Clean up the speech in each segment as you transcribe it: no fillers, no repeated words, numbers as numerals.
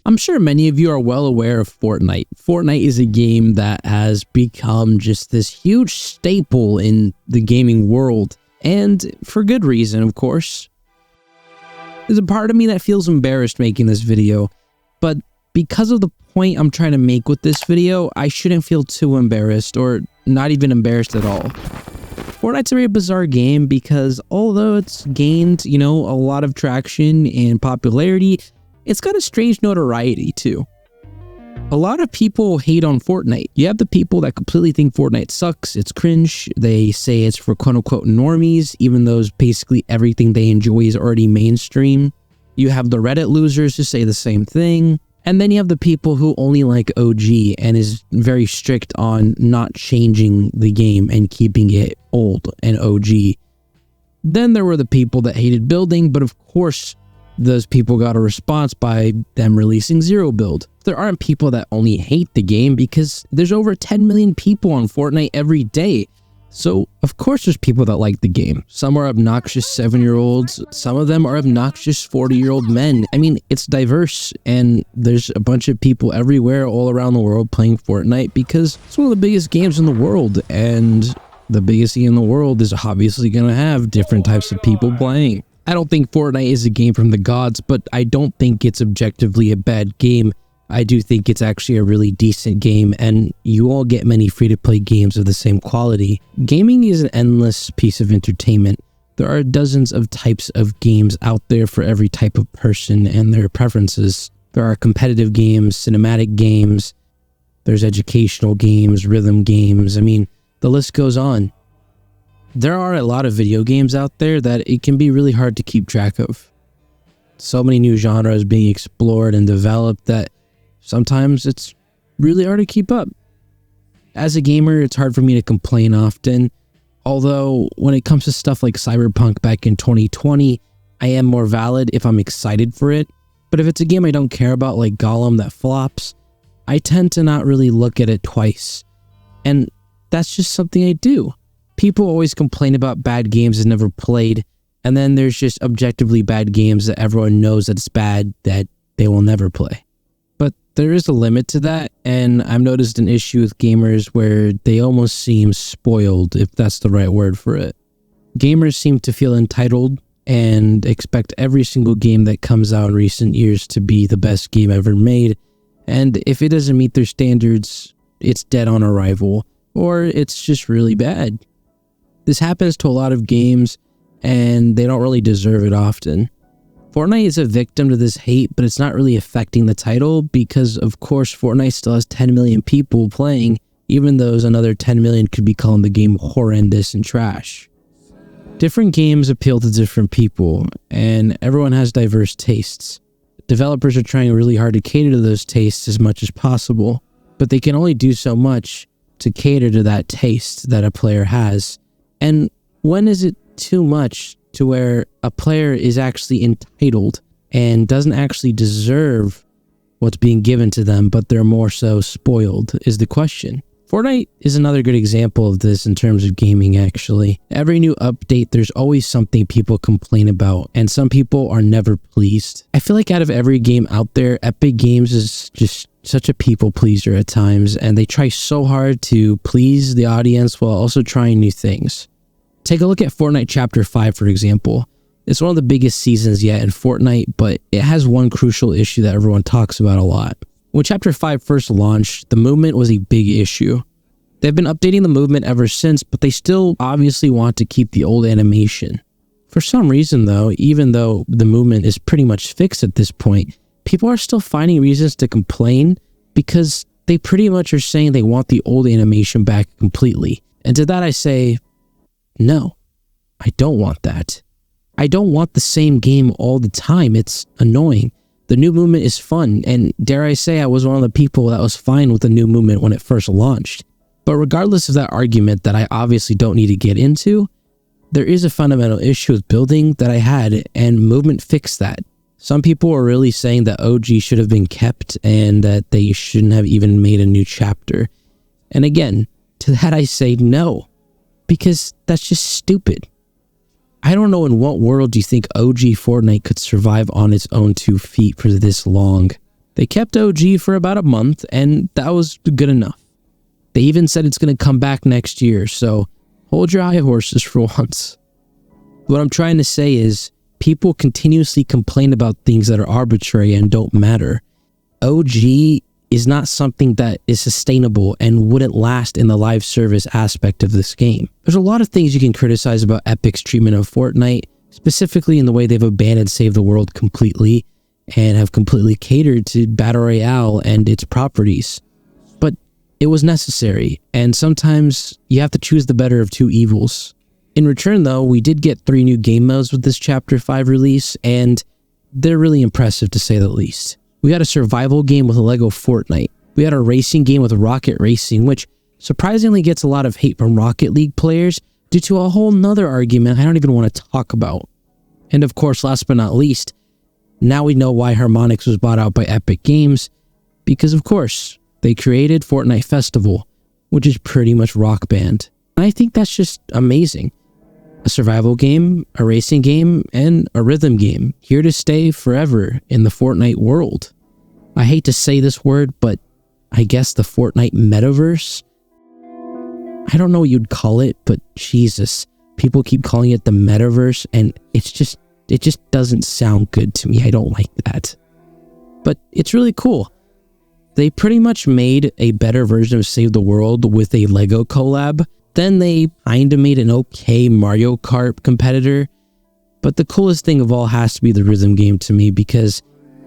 I'm sure many of you are well aware of Fortnite. Fortnite is a game that has become just this huge staple in the gaming world, and for good reason, of course. There's a part of me that feels embarrassed making this video, but because of the point I'm trying to make with this video, I shouldn't feel too embarrassed, or not even embarrassed at all. Fortnite's a very bizarre game because although it's gained, a lot of traction and popularity, it's got a strange notoriety too. A lot of people hate on Fortnite. You have the people that completely think Fortnite sucks, it's cringe, they say it's for quote-unquote normies, even though basically everything they enjoy is already mainstream. You have the Reddit losers who say the same thing. And then you have the people who only like OG and is very strict on not changing the game and keeping it old and OG. Then there were the people that hated building, but of course, those people got a response by them releasing Zero Build. There aren't people that only hate the game because there's over 10 million people on Fortnite every day. So, of course there's people that like the game. Some are obnoxious 7-year-olds, some of them are obnoxious 40-year-old men. I mean, it's diverse, and there's a bunch of people everywhere all around the world playing Fortnite because it's one of the biggest games in the world, and the biggest game in the world is obviously going to have different types of people playing. I don't think Fortnite is a game from the gods, but I don't think it's objectively a bad game. I do think it's actually a really decent game, and you all get many free-to-play games of the same quality. Gaming is an endless piece of entertainment. There are dozens of types of games out there for every type of person and their preferences. There are competitive games, cinematic games, there's educational games, rhythm games. I mean, the list goes on. There are a lot of video games out there that it can be really hard to keep track of. So many new genres being explored and developed that sometimes it's really hard to keep up. As a gamer, it's hard for me to complain often, although when it comes to stuff like Cyberpunk back in 2020, I am more valid if I'm excited for it. But if it's a game I don't care about, like Gollum that flops, I tend to not really look at it twice. And that's just something I do. People always complain about bad games they've never played, and then there's just objectively bad games that everyone knows that's bad that they will never play. But there is a limit to that, and I've noticed an issue with gamers where they almost seem spoiled, if that's the right word for it. Gamers seem to feel entitled and expect every single game that comes out in recent years to be the best game ever made, and if it doesn't meet their standards, it's dead on arrival, or it's just really bad. This happens to a lot of games, and they don't really deserve it often. Fortnite is a victim to this hate, but it's not really affecting the title because, of course, Fortnite still has 10 million people playing, even though another 10 million could be calling the game horrendous and trash. Different games appeal to different people, and everyone has diverse tastes. Developers are trying really hard to cater to those tastes as much as possible, but they can only do so much to cater to that taste that a player has. And when is it too much to where a player is actually entitled and doesn't actually deserve what's being given to them, but they're more so spoiled, is the question. Fortnite is another good example of this in terms of gaming, actually. Every new update, there's always something people complain about, and some people are never pleased. I feel like out of every game out there, Epic Games is just such a people pleaser at times, and they try so hard to please the audience while also trying new things. Take a look at Fortnite Chapter 5, for example. It's one of the biggest seasons yet in Fortnite, but it has one crucial issue that everyone talks about a lot. When Chapter 5 first launched, the movement was a big issue. They've been updating the movement ever since, but they still obviously want to keep the old animation. For some reason though, even though the movement is pretty much fixed at this point, people are still finding reasons to complain because they pretty much are saying they want the old animation back completely. And to that I say, no, I don't want that. I don't want the same game all the time. It's annoying. The new movement is fun, and dare I say I was one of the people that was fine with the new movement when it first launched. But regardless of that argument that I obviously don't need to get into, there is a fundamental issue with building that I had, and movement fixed that. Some people are really saying that OG should have been kept and that they shouldn't have even made a new chapter. And again, to that I say no. Because that's just stupid. I don't know in what world you think OG Fortnite could survive on its own 2 feet for this long. They kept OG for about a month, and that was good enough. They even said it's going to come back next year, so hold your high horses for once. What I'm trying to say is, people continuously complain about things that are arbitrary and don't matter. OG is not something that is sustainable and wouldn't last in the live service aspect of this game. There's a lot of things you can criticize about Epic's treatment of Fortnite, specifically in the way they've abandoned Save the World completely and have completely catered to Battle Royale and its properties. But it was necessary, and sometimes you have to choose the better of two evils. In return, though, we did get 3 new game modes with this Chapter 5 release, and they're really impressive to say the least. We had a survival game with a Lego Fortnite. We had a racing game with Rocket Racing, which surprisingly gets a lot of hate from Rocket League players due to a whole nother argument I don't even want to talk about. And of course, last but not least, now we know why Harmonix was bought out by Epic Games, because of course, they created Fortnite Festival, which is pretty much Rock Band. And I think that's just amazing. A survival game, a racing game, and a rhythm game, here to stay forever in the Fortnite world. I hate to say this word, but I guess the Fortnite metaverse? I don't know what you'd call it, but Jesus, people keep calling it the metaverse, and it just doesn't sound good to me. I don't like that. But it's really cool. They pretty much made a better version of Save the World with a Lego collab. Then they kinda made an okay Mario Kart competitor. But the coolest thing of all has to be the rhythm game to me, because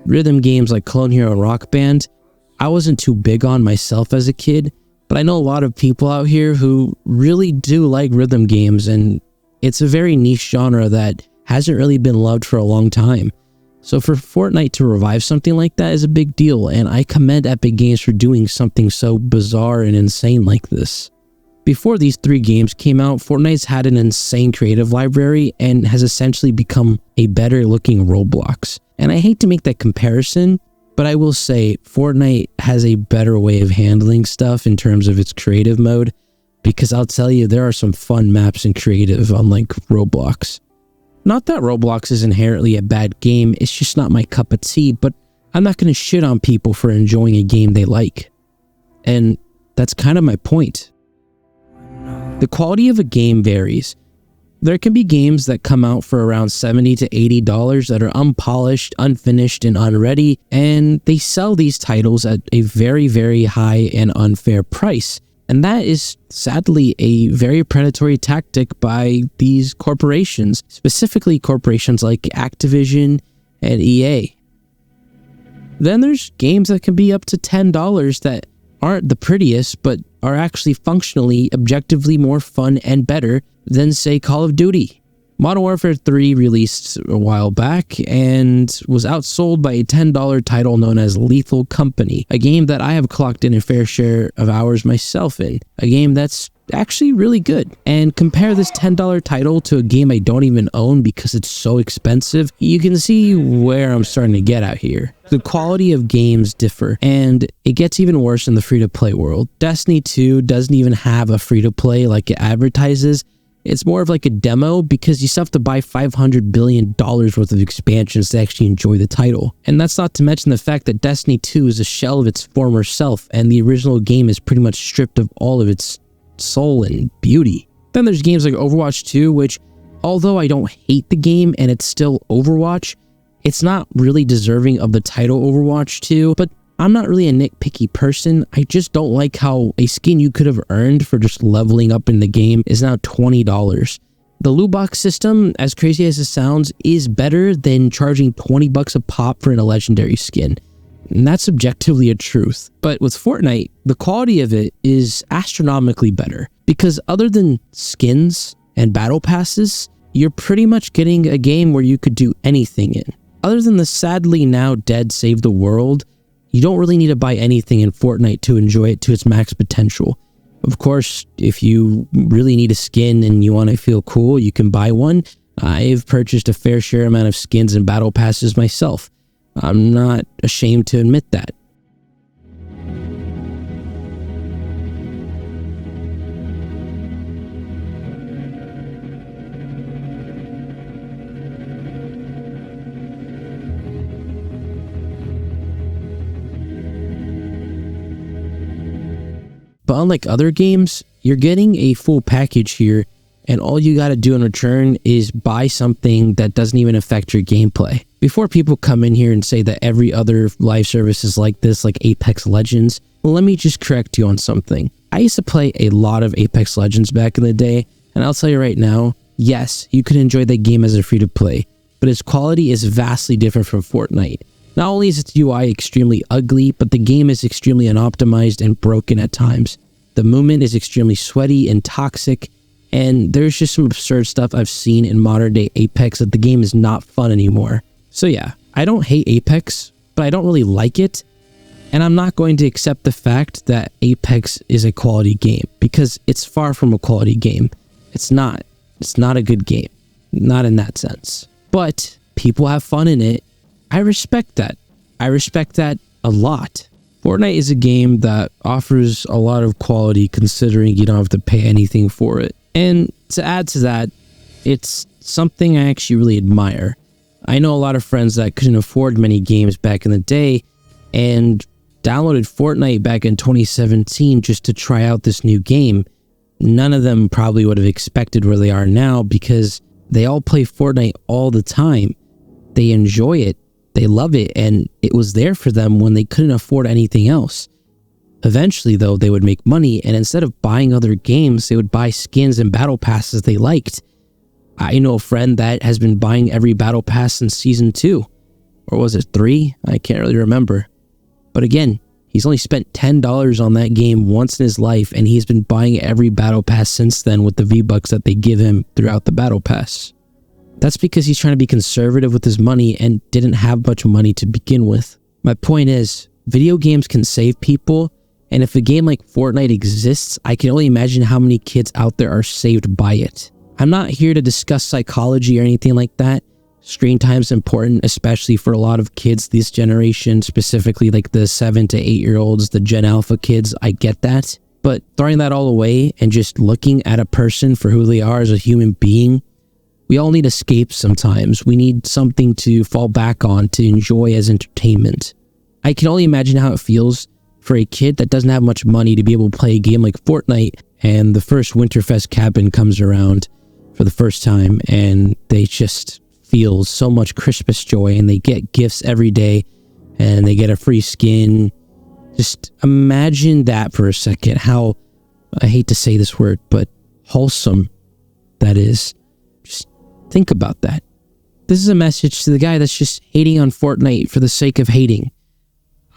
rhythm games like Clone Hero and Rock Band, I wasn't too big on myself as a kid, but I know a lot of people out here who really do like rhythm games, and it's a very niche genre that hasn't really been loved for a long time. So for Fortnite to revive something like that is a big deal, and I commend Epic Games for doing something so bizarre and insane like this. Before these 3 games came out, Fortnite's had an insane creative library and has essentially become a better looking Roblox. And I hate to make that comparison, but I will say Fortnite has a better way of handling stuff in terms of its creative mode, because I'll tell you, there are some fun maps in creative unlike Roblox. Not that Roblox is inherently a bad game, it's just not my cup of tea, but I'm not going to shit on people for enjoying a game they like. And that's kind of my point. The quality of a game varies. There can be games that come out for around $70 to $80 that are unpolished, unfinished, and unready, and they sell these titles at a very, very high and unfair price. And that is sadly a very predatory tactic by these corporations, specifically corporations like Activision and EA. Then there's games that can be up to $10 that aren't the prettiest, but are actually functionally, objectively more fun and better than, say, Call of Duty. Modern Warfare 3 released a while back and was outsold by a $10 title known as Lethal Company, a game that I have clocked in a fair share of hours myself in, a game that's actually really good. And compare this $10 title to a game I don't even own because it's so expensive, you can see where I'm starting to get at here. The quality of games differ, and it gets even worse in the free-to-play world. Destiny 2 doesn't even have a free-to-play like it advertises. It's more of like a demo because you still have to buy $500 billion worth of expansions to actually enjoy the title. And that's not to mention the fact that Destiny 2 is a shell of its former self, and the original game is pretty much stripped of all of its soul and beauty. Then there's games like Overwatch 2, which, although I don't hate the game and it's still Overwatch, it's not really deserving of the title Overwatch 2, but I'm not really a nitpicky person. I just don't like how a skin you could have earned for just leveling up in the game is now $20. The loot box system, as crazy as it sounds, is better than charging $20 a pop for a legendary skin. And that's objectively a truth. But with Fortnite, the quality of it is astronomically better, because other than skins and battle passes, you're pretty much getting a game where you could do anything in. Other than the sadly now dead Save the World, you don't really need to buy anything in Fortnite to enjoy it to its max potential. Of course, if you really need a skin and you want to feel cool, you can buy one. I've purchased a fair share amount of skins and battle passes myself. I'm not ashamed to admit that. But unlike other games, you're getting a full package here, and all you gotta do in return is buy something that doesn't even affect your gameplay. Before people come in here and say that every other live service is like this, like Apex Legends, well, let me just correct you on something. I used to play a lot of Apex Legends back in the day, and I'll tell you right now, yes, you could enjoy that game as a free-to-play, but its quality is vastly different from Fortnite. Not only is its UI extremely ugly, but the game is extremely unoptimized and broken at times. The movement is extremely sweaty and toxic, and there's just some absurd stuff I've seen in modern day Apex that the game is not fun anymore. So yeah, I don't hate Apex, but I don't really like it, and I'm not going to accept the fact that Apex is a quality game, because it's far from a quality game. It's not a good game, not in that sense. But people have fun in it. I respect that. I respect that a lot. Fortnite is a game that offers a lot of quality considering you don't have to pay anything for it. And to add to that, it's something I actually really admire. I know a lot of friends that couldn't afford many games back in the day and downloaded Fortnite back in 2017 just to try out this new game. None of them probably would have expected where they are now because they all play Fortnite all the time. They enjoy it, they love it, and it was there for them when they couldn't afford anything else. Eventually, though, they would make money, and instead of buying other games, they would buy skins and battle passes they liked. I know a friend that has been buying every battle pass since Season 2. Or was it 3? I can't really remember. But again, he's only spent $10 on that game once in his life, and he's been buying every battle pass since then with the V-Bucks that they give him throughout the battle pass. That's because he's trying to be conservative with his money and didn't have much money to begin with. My point is, video games can save people, and if a game like Fortnite exists, I can only imagine how many kids out there are saved by it. I'm not here to discuss psychology or anything like that. Screen time is important, especially for a lot of kids this generation, specifically like the 7 to 8 year olds, the Gen Alpha kids. I get that. But throwing that all away and just looking at a person for who they are as a human being, we all need escape sometimes. We need something to fall back on to enjoy as entertainment. I can only imagine how it feels for a kid that doesn't have much money to be able to play a game like Fortnite, and the first Winterfest cabin comes around for the first time and they just feel so much Christmas joy and they get gifts every day and they get a free skin. Just imagine that for a second, how, I hate to say this word, but wholesome that is. Just think about that. This is a message to the guy that's just hating on Fortnite for the sake of hating.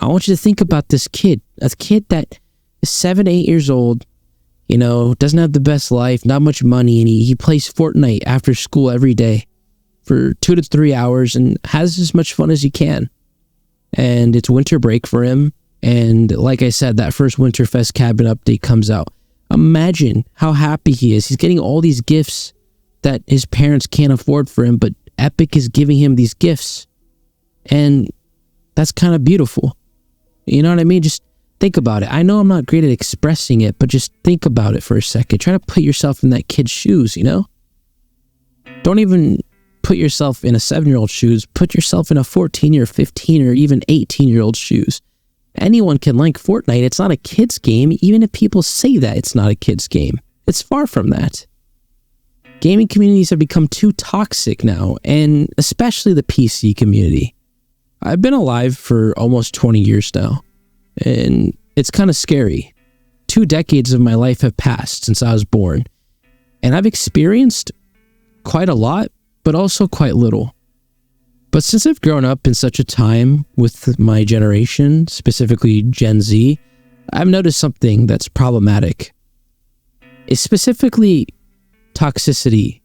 I want you to think about this kid, a kid that is 7, 8 years old, you know, doesn't have the best life, not much money, and he plays Fortnite after school every day for 2 to 3 hours and has as much fun as he can. And it's winter break for him. And like I said, that first Winterfest cabin update comes out. Imagine how happy he is. He's getting all these gifts that his parents can't afford for him, but Epic is giving him these gifts. And that's kind of beautiful. You know what I mean? Just think about it. I know I'm not great at expressing it, but just think about it for a second. Try to put yourself in that kid's shoes, you know? Don't even put yourself in a 7-year-old's shoes. Put yourself in a 14 or 15 or even 18-year-old's shoes. Anyone can like Fortnite. It's not a kid's game, even if people say that it's not a kid's game. It's far from that. Gaming communities have become too toxic now, and especially the PC community. I've been alive for almost 20 years now, and it's kind of scary. 2 decades of my life have passed since I was born, and I've experienced quite a lot, but also quite little. But since I've grown up in such a time with my generation, specifically Gen Z, I've noticed something that's problematic. It's specifically toxicity.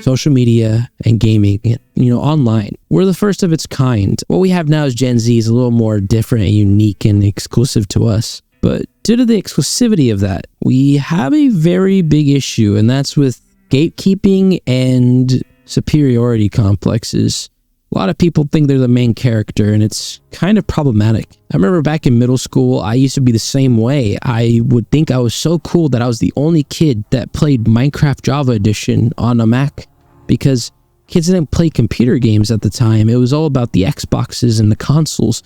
Social media and gaming, online. We're the first of its kind. What we have now as Gen Z is a little more different and unique and exclusive to us. But due to the exclusivity of that, we have a very big issue, and that's with gatekeeping and superiority complexes. A lot of people think they're the main character, and it's kind of problematic. I remember back in middle school, I used to be the same way. I would think I was so cool that I was the only kid that played Minecraft Java Edition on a Mac, because Kids didn't play computer games at the time. It was all about the Xboxes and the consoles.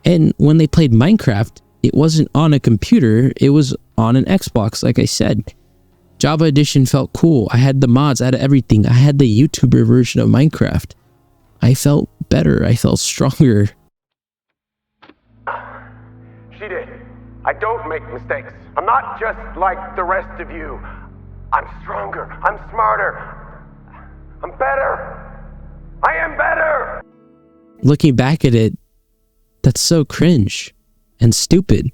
And when they played Minecraft, it wasn't on a computer, it was on an Xbox, like I said. Java Edition felt cool. I had the mods, I had everything. I had the YouTuber version of Minecraft. I felt better, I felt stronger. She did. I don't make mistakes. I'm not just like the rest of you. I'm stronger, I'm smarter, I'm better. I am better. Looking back at it, that's so cringe and stupid.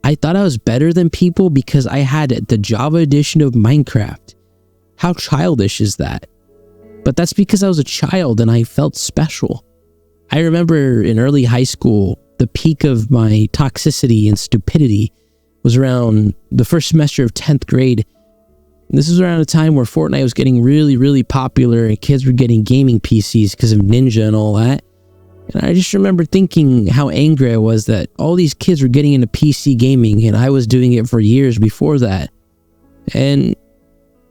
I thought I was better than people because I had the Java edition of Minecraft. How childish is that? But that's because I was a child and I felt special. I remember in early high school, the peak of my toxicity and stupidity was around the first semester of 10th grade. This was around a time where Fortnite was getting really, really popular and kids were getting gaming PCs because of Ninja and all that. And I just remember thinking how angry I was that all these kids were getting into PC gaming and I was doing it for years before that. And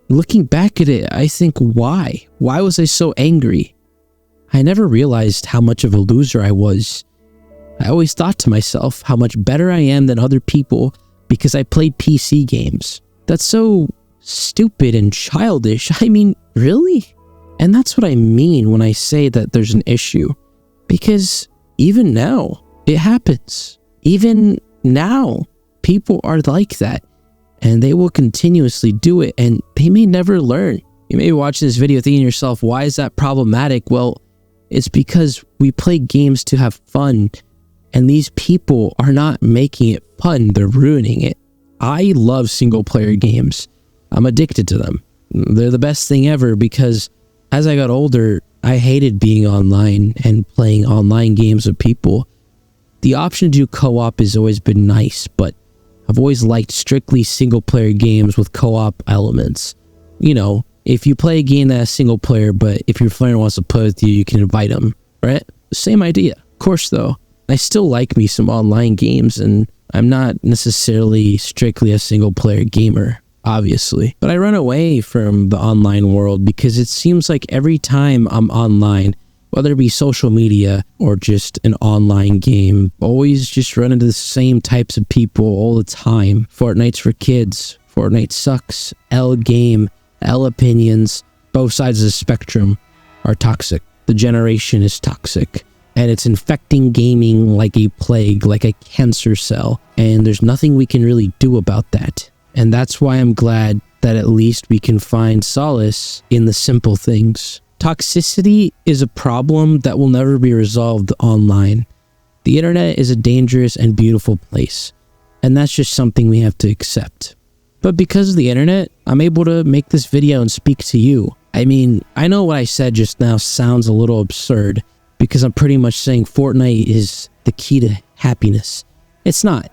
looking back at it, I think, why? Why was I so angry? I never realized how much of a loser I was. I always thought to myself how much better I am than other people because I played PC games. That's so stupid and childish. I mean, really? And that's what I mean when I say that there's an issue. Because even now, it happens. Even now, people are like that. And they will continuously do it, and they may never learn. You may be watching this video thinking to yourself, why is that problematic? Well, it's because we play games to have fun, and these people are not making it fun, they're ruining it. I love single-player games. I'm addicted to them. They're the best thing ever because as I got older, I hated being online and playing online games with people. The option to do co-op has always been nice, but I've always liked strictly single-player games with co-op elements. You know, if you play a game that has single player, but if your friend wants to play with you, you can invite them, right? Same idea. Of course, though, I still like me some online games, and I'm not necessarily strictly a single-player gamer, obviously. But I run away from the online world because it seems like every time I'm online, whether it be social media or just an online game, always just run into the same types of people all the time. Fortnite's for kids. Fortnite sucks. L game. L opinions. Both sides of the spectrum are toxic. The generation is toxic. And it's infecting gaming like a plague, like a cancer cell. And there's nothing we can really do about that. And that's why I'm glad that at least we can find solace in the simple things. Toxicity is a problem that will never be resolved online. The internet is a dangerous and beautiful place, and that's just something we have to accept. But because of the internet, I'm able to make this video and speak to you. I mean, I know what I said just now sounds a little absurd, because I'm pretty much saying Fortnite is the key to happiness. It's not.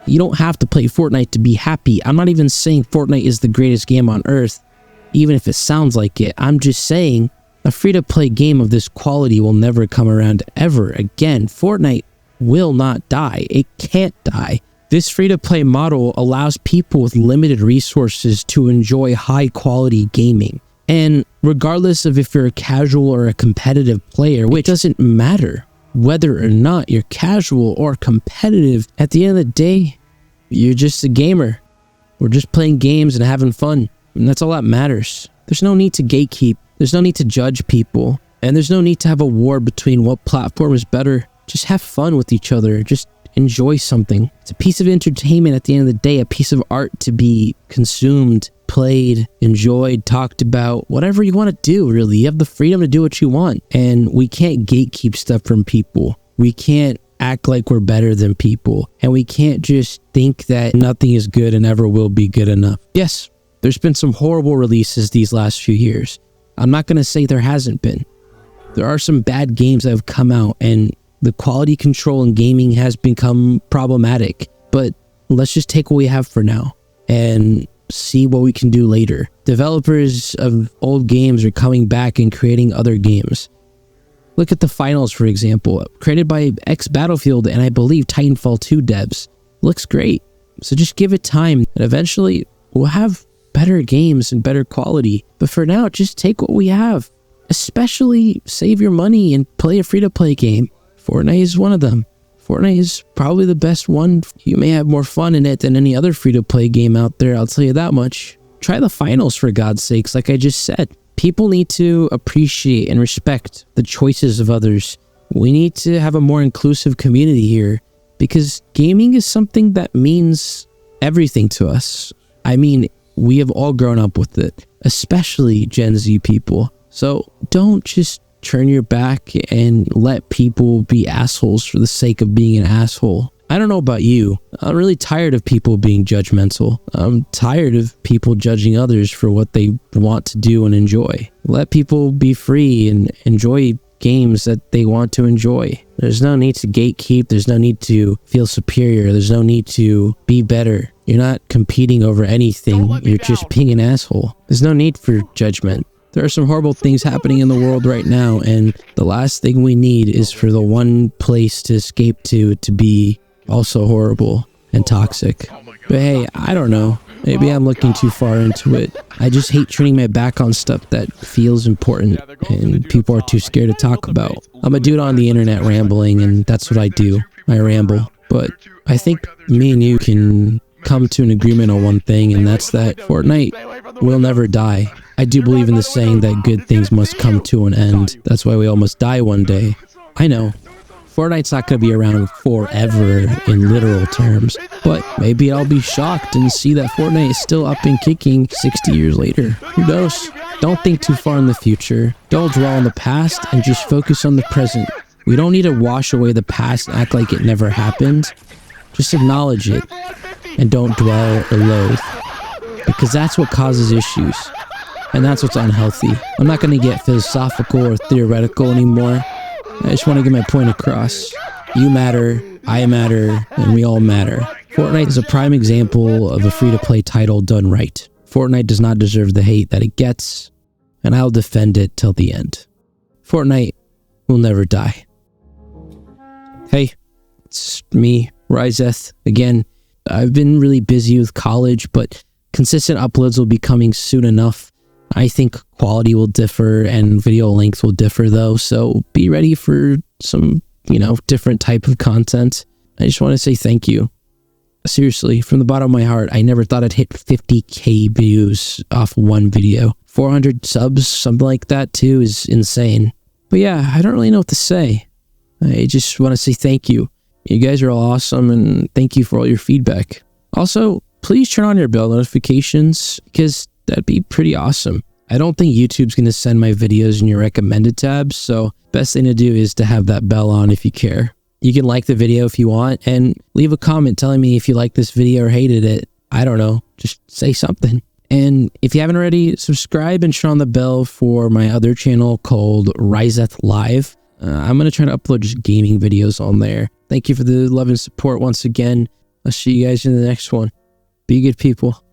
You don't have to play Fortnite to be happy. I'm not even saying Fortnite is the greatest game on earth, even if it sounds like it. I'm just saying a free-to-play game of this quality will never come around ever again. Fortnite will not die. It can't die. This free-to-play model allows people with limited resources to enjoy high-quality gaming. And regardless of if you're a casual or a competitive player, which doesn't matter whether or not you're casual or competitive, at the end of the day, you're just a gamer. We're just playing games and having fun. And that's all that matters. There's no need to gatekeep. There's no need to judge people, and there's no need to have a war between what platform is better. Just have fun with each other. Just enjoy something. It's a piece of entertainment at the end of the day, a piece of art to be consumed, played, enjoyed, talked about, whatever you want to do, really. You have the freedom to do what you want, and we can't gatekeep stuff from people. We can't act like we're better than people, and we can't just think that nothing is good and never will be good enough. Yes, there's been some horrible releases these last few years. I'm not going to say there hasn't been. There are some bad games that have come out, and the quality control in gaming has become problematic. But let's just take what we have for now and see what we can do later. Developers of old games are coming back and creating other games. Look at the finals, for example, created by Battlefield and I believe Titanfall 2 devs. Looks great. So just give it time, and eventually we'll have better games and better quality. But for now, just take what we have especially save your money and play a free-to-play game. Fortnite is one of them. Fortnite is probably the best one. You may have more fun in it than any other free-to-play game out there, I'll tell you that much. Try the finals, for God's sakes, like I just said. People need to appreciate and respect the choices of others. We need to have a more inclusive community here, because gaming is something that means everything to us. I mean, we have all grown up with it, especially Gen Z people. So don't just turn your back and let people be assholes for the sake of being an asshole. I don't know about you. I'm really tired of people being judgmental. I'm tired of people judging others for what they want to do and enjoy. Let people be free and enjoy games that they want to enjoy. There's no need to gatekeep. There's no need to feel superior. There's no need to be better. You're not competing over anything. You're just being an asshole. There's no need for judgment. There are some horrible things happening in the world right now, and the last thing we need is for the one place to escape to be also horrible and toxic. But hey, I don't know. Maybe I'm looking too far into it. I just hate turning my back on stuff that feels important and people are too scared to talk about. I'm a dude on the internet rambling, and that's what I do. I ramble. But I think me and you can come to an agreement on one thing, and that's that Fortnite will never die. I do believe in the saying that good things must come to an end. That's why we all must die one day. I know. Fortnite's not going to be around forever in literal terms, but maybe I'll be shocked and see that Fortnite is still up and kicking 60 years later. Who knows? Don't think too far in the future. Don't dwell on the past and just focus on the present. We don't need to wash away the past and act like it never happened. Just acknowledge it and don't dwell or loathe, because that's what causes issues. And that's what's unhealthy. I'm not going to get philosophical or theoretical anymore. I just want to get my point across. You matter, I matter, and we all matter. Fortnite is a prime example of a free-to-play title done right. Fortnite does not deserve the hate that it gets, and I'll defend it till the end. Fortnite will never die. Hey, it's me, Ryseth. Again, I've been really busy with college, but consistent uploads will be coming soon enough. I think quality will differ and video length will differ though, so be ready for some, different type of content. I just want to say thank you. Seriously, from the bottom of my heart, I never thought I'd hit 50k views off one video. 400 subs, something like that too, is insane. But yeah, I don't really know what to say. I just want to say thank you. You guys are all awesome, and thank you for all your feedback. Also, please turn on your bell notifications, because that'd be pretty awesome. I don't think YouTube's going to send my videos in your recommended tabs, so best thing to do is to have that bell on if you care. You can like the video if you want, and leave a comment telling me if you liked this video or hated it. I don't know, just say something. And if you haven't already, subscribe and turn on the bell for my other channel called Ryseth Live. I'm going to try to upload just gaming videos on there. Thank you for the love and support once again. I'll see you guys in the next one. Be good people.